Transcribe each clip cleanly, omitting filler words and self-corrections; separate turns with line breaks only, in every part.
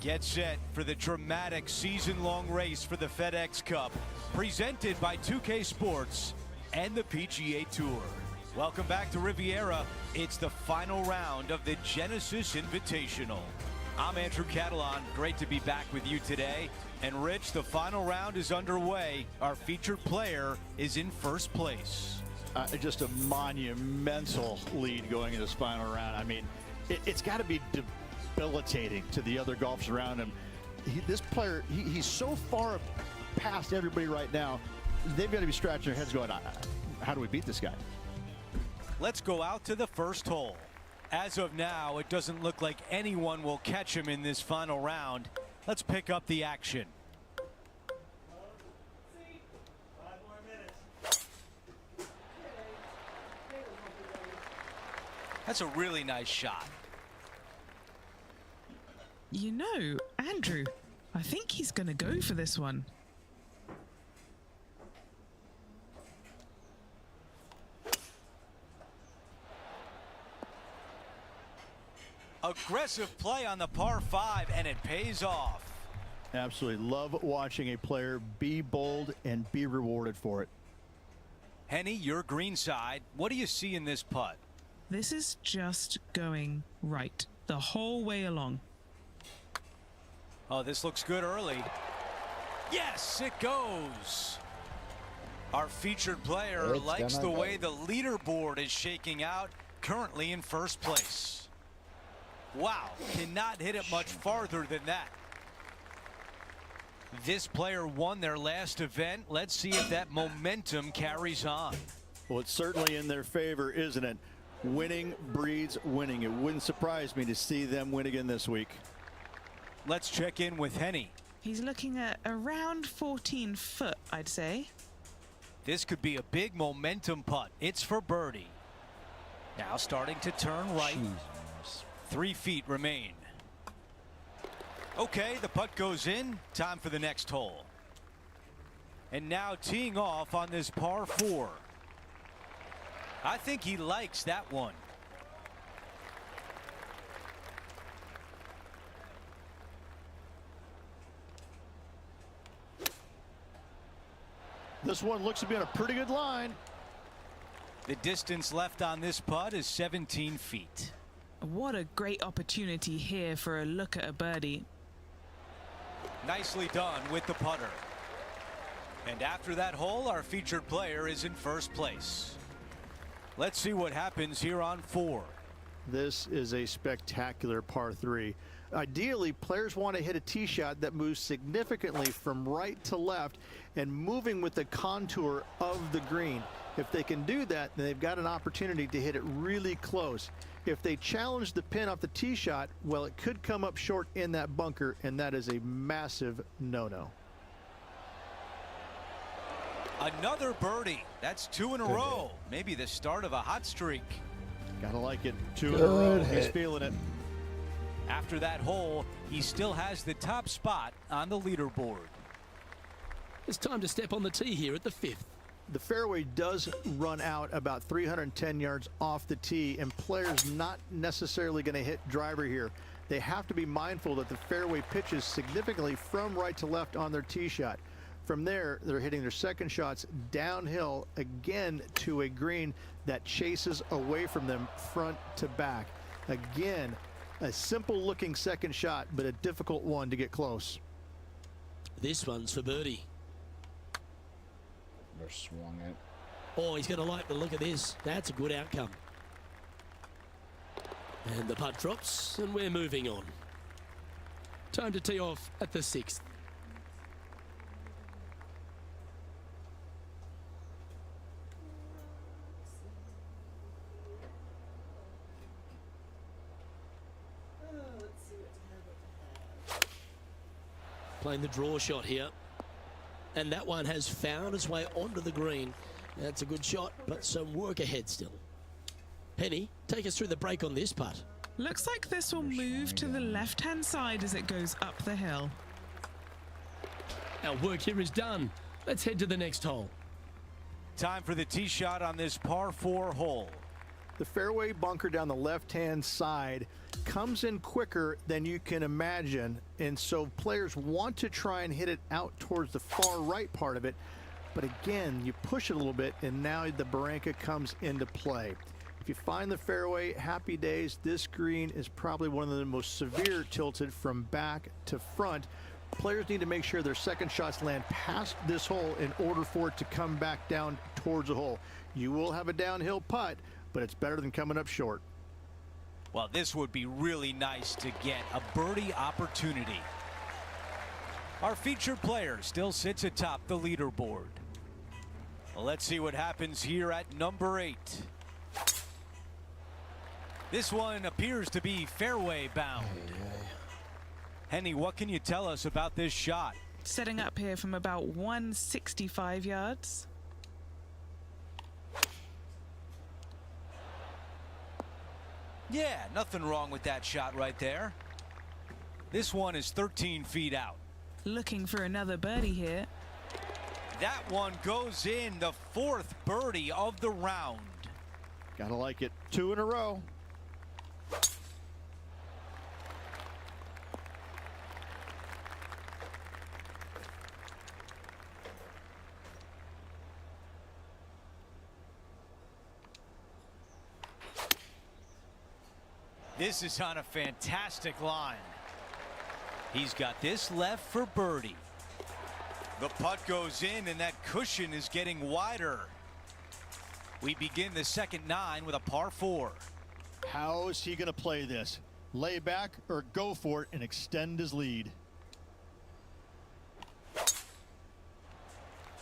Get set for the dramatic season-long race for the FedEx Cup, presented by 2K Sports and the PGA Tour. Welcome back to Riviera. It's the final round of the Genesis Invitational. I'm Andrew Catalan. Great to be back with you today. And Rich, the final round is underway. Our featured player is in first place.
Just a monumental lead going into this final round. I mean, it's got to be debilitating to the other golfers around him. This player, he's so far past everybody right now. They've got to be scratching their heads going, how do we beat this guy?
Let's go out to the first hole. As of now, it doesn't look like anyone will catch him in this final round. Let's pick up the action. That's a really nice shot.
You know, Andrew, I think he's going to go for this one.
Aggressive play on the par 5, and it pays off.
Absolutely love watching a player be bold and be rewarded for it.
Henny, your green side. What do you see in this putt?
This is just going right the whole way along.
Oh, this looks good early. Yes, it goes. Our featured player likes the way the leaderboard is shaking out, currently in first place. Wow, cannot hit it much farther than that. This player won their last event. Let's see if that momentum carries on.
Well, it's certainly in their favor, isn't it? Winning breeds winning. It wouldn't surprise me to see them win again this week.
Let's check in with Henny.
He's looking at around 14 foot, I'd say.
This could be a big momentum putt. It's for birdie. Now starting to turn right.
Jesus.
3 feet remain. Okay, the putt goes in. Time for the next hole. And now teeing off on this par 4. I think he likes that one.
This one looks to be on a pretty good line.
The distance left on this putt is 17 feet.
What a great opportunity here for a look at a birdie.
Nicely done with the putter. And after that hole, our featured player is in first place. Let's see what happens here on 4.
This is a spectacular par 3. Ideally, players want to hit a tee shot that moves significantly from right to left and moving with the contour of the green. If they can do that, then they've got an opportunity to hit it really close. If they challenge the pin off the tee shot, well, it could come up short in that bunker, and that is a massive no-no.
Another birdie. That's 2 in a row. Maybe the start of a hot streak.
Gotta like it. 2 in a row. He's feeling it.
After that hole, he still has the top spot on the leaderboard.
It's time to step on the tee here at the 5th.
The fairway does run out about 310 yards off the tee, and players not necessarily going to hit driver here. They have to be mindful that the fairway pitches significantly from right to left on their tee shot. From there, they're hitting their second shots downhill again to a green that chases away from them front to back. Again, a simple looking second shot, but a difficult one to get close.
This one's for birdie.
Or swung it.
Oh, he's going to like the look of this. That's a good outcome. And the putt drops, and we're moving on. Time to tee off at the 6th. Playing the draw shot here. And that one has found its way onto the green. That's a good shot, but some work ahead still. Penny, take us through the break on this putt.
Looks like this will move to the left-hand side as it goes up the hill.
Our work here is done. Let's head to the next hole.
Time for the tee shot on this par 4 hole.
The fairway bunker down the left-hand side comes in quicker than you can imagine, and so players want to try and hit it out towards the far right part of it. But again, you push it a little bit, and now the Barranca comes into play. If you find the fairway, happy days. This green is probably one of the most severe tilted from back to front. Players need to make sure their second shots land past this hole in order for it to come back down towards the hole. You will have a downhill putt, but it's better than coming up short.
Well, this would be really nice to get a birdie opportunity. Our featured player still sits atop the leaderboard. Well, let's see what happens here at number 8. This one appears to be fairway bound. Henny, what can you tell us about this shot?
Setting up here from about 165 yards.
Yeah, nothing wrong with that shot right there. This one is 13 feet out.
Looking for another birdie here.
That one goes in, the 4th birdie of the round.
Gotta like it. 2 in a row.
This is on a fantastic line. He's got this left for birdie. The putt goes in, and that cushion is getting wider. We begin the second 9 with a par 4.
How is he going to play this? Lay back or go for it and extend his lead?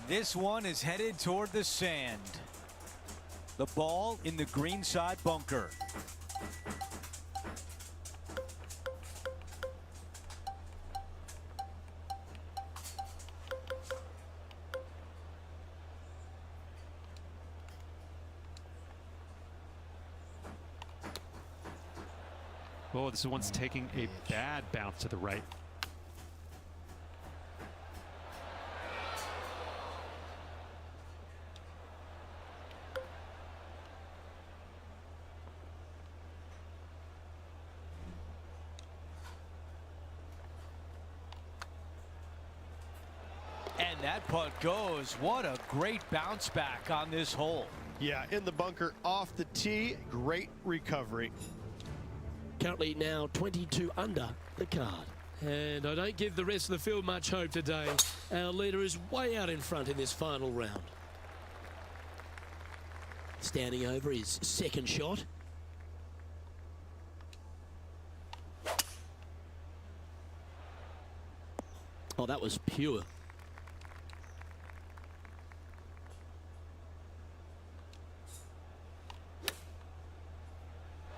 This one is headed toward the sand. The ball in the greenside bunker.
Oh, this one's taking a bad bounce to the right.
And that putt goes. What a great bounce back on this hole.
Yeah, in the bunker off the tee. Great recovery.
Currently now 22 under the card. And I don't give the rest of the field much hope today. Our leader is way out in front in this final round. Standing over his second shot. Oh, that was pure.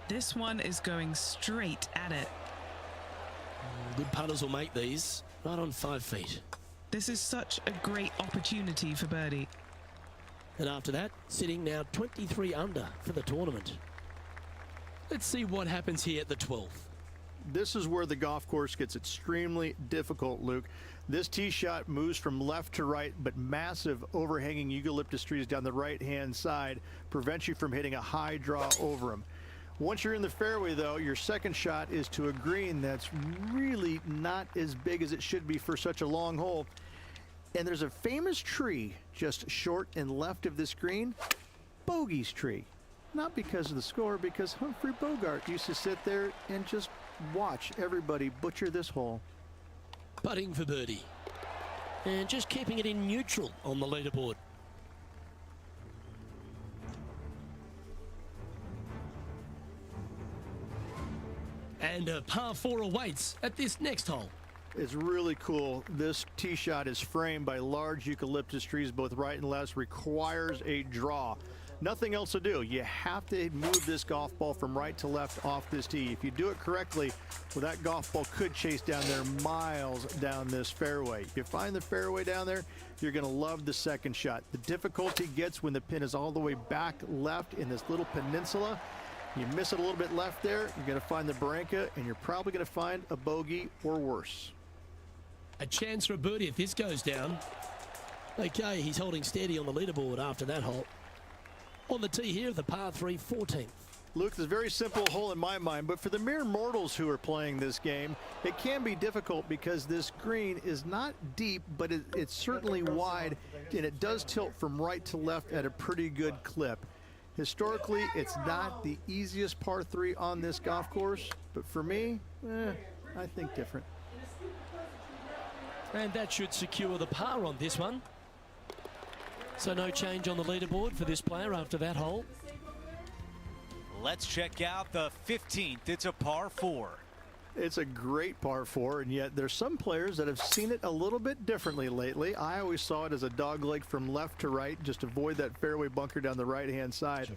This one is going straight at it.
Good putters will make these right on 5 feet.
This is such a great opportunity for birdie.
And after that, sitting now 23 under for the tournament. Let's see what happens here at the 12th.
This is where the golf course gets extremely difficult, Luke. This tee shot moves from left to right, but massive overhanging eucalyptus trees down the right-hand side prevents you from hitting a high draw over them. Once you're in the fairway, though, your second shot is to a green that's really not as big as it should be for such a long hole. And there's a famous tree just short and left of this green, Bogey's tree. Not because of the score, because Humphrey Bogart used to sit there and just watch everybody butcher this hole.
Putting for birdie. And just keeping it in neutral on the leaderboard. And a par 4 awaits at this next hole.
is really cool. This tee shot is framed by large eucalyptus trees, both right and left, requires a draw. Nothing else to do. You have to move this golf ball from right to left off this tee. If you do it correctly, well, that golf ball could chase down there miles down this fairway. If you find the fairway down there, you're going to love the second shot. The difficulty gets when the pin is all the way back left in this little peninsula. You miss it a little bit left there, you're going to find the Barranca, and you're probably going to find a bogey or worse.
A chance for a birdie if this goes down. Okay, he's holding steady on the leaderboard after that hole. On the tee here, the par 3 14th.
Luke, this is a very simple hole in my mind, but for the mere mortals who are playing this game, it can be difficult because this green is not deep, but it's certainly wide, and it does tilt from right to left at a pretty good clip. Historically, it's not the easiest par 3 on this golf course, but for me, I think different.
And that should secure the par on this one. So no change on the leaderboard for this player after that hole.
Let's check out the 15th. It's a par 4.
It's a great par 4, and yet there's some players that have seen it a little bit differently lately. I always saw it as a dogleg from left to right, just avoid that fairway bunker down the right-hand side.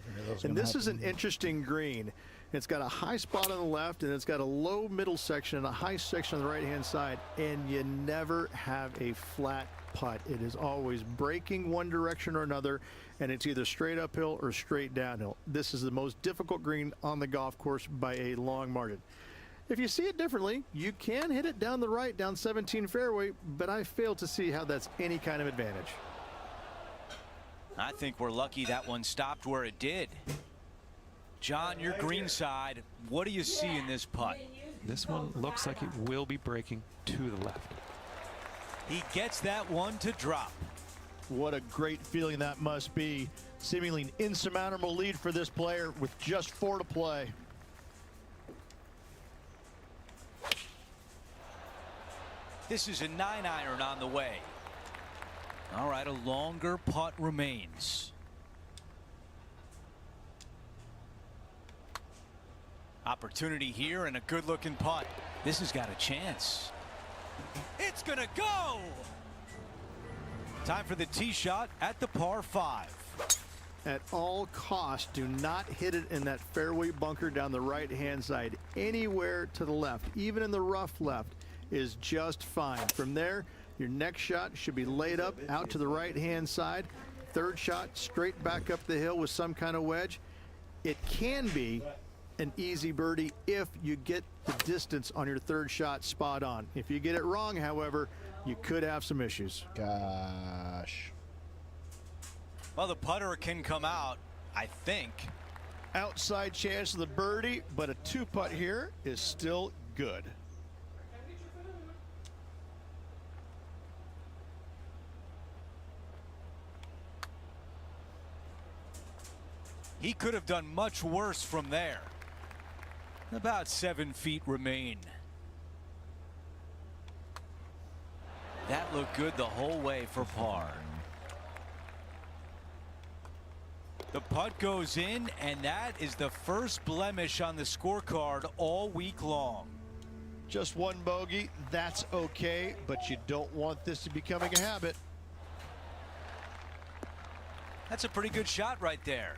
And this is an interesting green. It's got a high spot on the left, and it's got a low middle section and a high section on the right-hand side, and you never have a flat putt. It is always breaking one direction or another, and it's either straight uphill or straight downhill. This is the most difficult green on the golf course by a long margin. If you see it differently, you can hit it down the right, down 17 fairway, but I fail to see how that's any kind of advantage.
I think we're lucky that one stopped where it did. John, your green side, what do you see in this putt?
This one looks like it will be breaking to the left.
He gets that one to drop.
What a great feeling that must be. Seemingly an insurmountable lead for this player with just 4 to play.
This is a 9-iron on the way. All right, a longer putt remains. Opportunity here and a good-looking putt. This has got a chance. It's gonna go! Time for the tee shot at the par 5.
At all costs, do not hit it in that fairway bunker down the right-hand side. Anywhere to the left, even in the rough left, is just fine. From there, your next shot should be laid up out to the right-hand side. Third shot, straight back up the hill with some kind of wedge. It can be an easy birdie if you get the distance on your third shot spot on. If you get it wrong, however, you could have some issues.
Gosh.
Well, the putter can come out, I think.
Outside chance of the birdie, but a 2-putt here is still good.
He could have done much worse from there. About 7 feet remain. That looked good the whole way for par. The putt goes in, and that is the first blemish on the scorecard all week long.
Just one bogey, that's okay, but you don't want this to be becoming a habit.
That's a pretty good shot right there.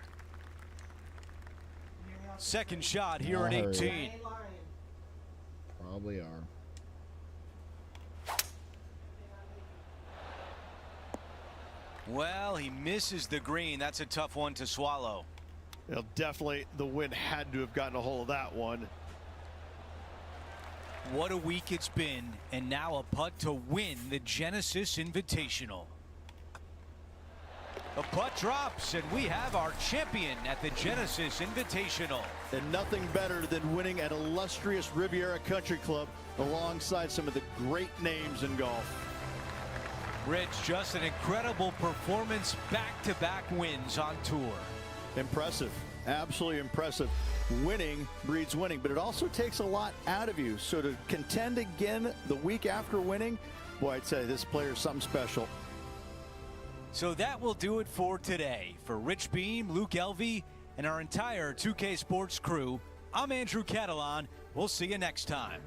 Second shot here at
Hurry.
18.
Probably are.
Well, he misses the green. That's a tough one to swallow.
Well, definitely the wind had to have gotten a hold of that one.
What a week it's been, and now a putt to win the Genesis Invitational. The putt drops, and we have our champion at the Genesis Invitational.
And nothing better than winning at illustrious Riviera Country Club alongside some of the great names in golf.
Rich, just an incredible performance, back-to-back wins on tour.
Impressive, absolutely impressive. Winning breeds winning, but it also takes a lot out of you. So to contend again the week after winning, boy, I'd say this player is something special.
So that will do it for today. For Rich Beam, Luke Elvey, and our entire 2K Sports crew, I'm Andrew Catalan. We'll see you next time.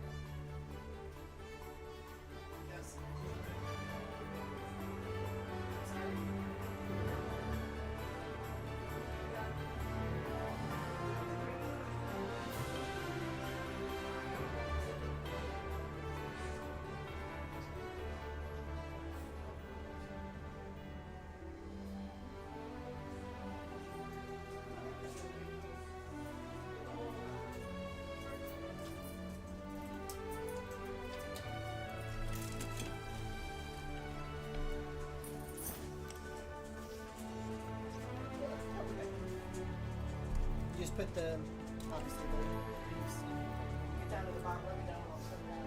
just put the obviously the piece. Get down to the bottom. Let me know. And I'll put it down.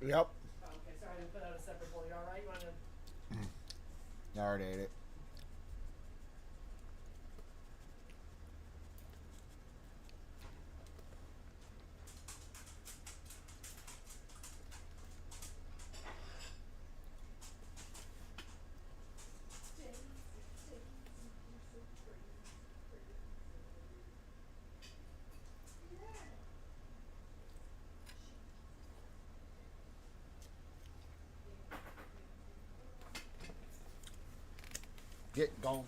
Yep.
Oh, okay, sorry, I didn't put out a separate bowl. You all right? You want to?
I already ate it. Get gone.